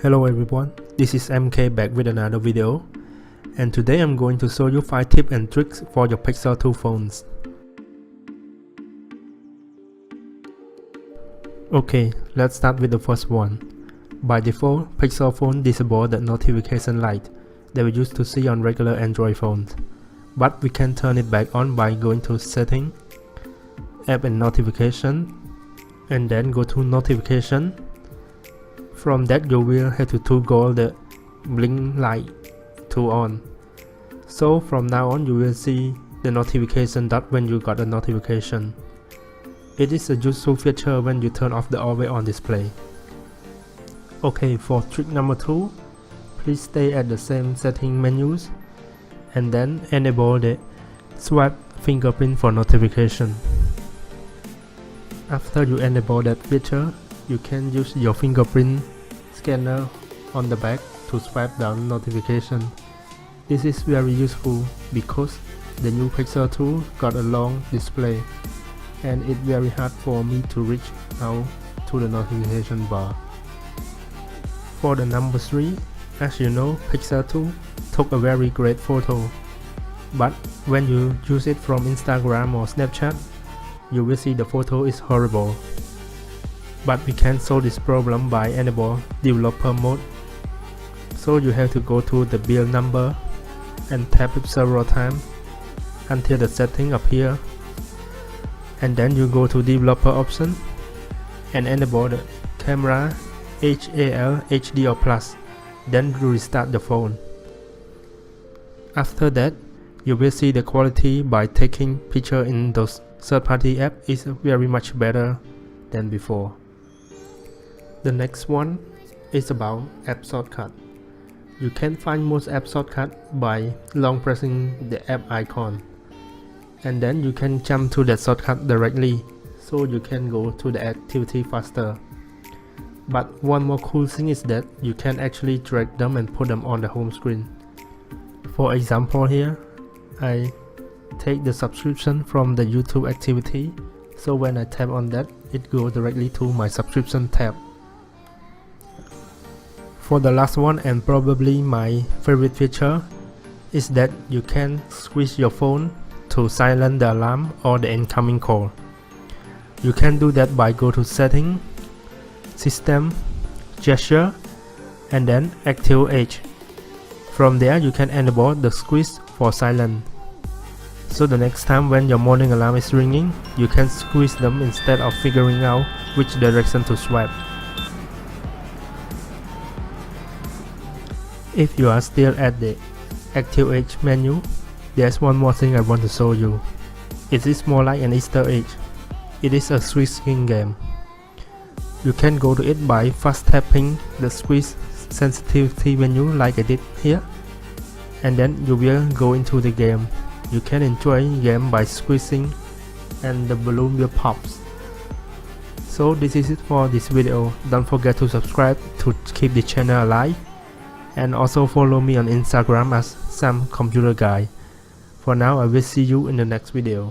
Hello everyone, this is MK back with another video, and today I'm going to show you 5 tips and tricks for your Pixel 2 phones. Okay, let's start with the first one. By default, Pixel phone disable the notification light that we used to see on regular Android phones, but we can turn it back on by going to Setting, App and Notification, and then go to Notification. From that you will have to toggle the blink light to on. So from now on you will see the notification dot when you got a notification. It is a useful feature when you turn off the always on display. Okay, for trick number 2, please stay at the same setting menus and then enable the swipe fingerprint for notification. After you enable that feature, you can use your fingerprint scanner on the back to swipe down notification. This is very useful because the new Pixel 2 got a long display and it's very hard for me to reach out to the notification bar. For the number 3, as you know, Pixel 2 took a very great photo, but when you use it from Instagram or Snapchat, you will see the photo is horrible. But we can solve this problem by enable developer mode. So you have to go to the build number and tap it several times until the setting appear, and then you go to developer option and enable the camera HAL, HD or plus, then restart the phone. After that, you will see the quality by taking picture in those third-party app is very much better than before. The next one is about app shortcut. You can find most app shortcut by long pressing the app icon, and then you can jump to that shortcut directly, so you can go to the activity faster. But one more cool thing is that you can actually drag them and put them on the home screen. For example, here I take the subscription from the YouTube activity, so when I tap on that, it goes directly to my subscription tab. For the last one, and probably my favorite feature, is that you can switch your phone to silent the alarm or the incoming call. You can do that by go to Setting, System, Gesture, and then Active Edge. From there you can enable the switch for silent. So the next time when your morning alarm is ringing, you can squeeze them instead of figuring out which direction to swipe. If you are still at the Active Edge menu, there's one more thing I want to show you. It is more like an Easter egg. It is a switching game. You can go to it by fast tapping the squeeze sensitivity menu like I did here, and then you will go into the game. You can enjoy the game by squeezing and the balloon will pop. So this is it for this video. Don't forget to subscribe to keep the channel alive, and also follow me on Instagram as Sam Computer Guy. For now, I will see you in the next video.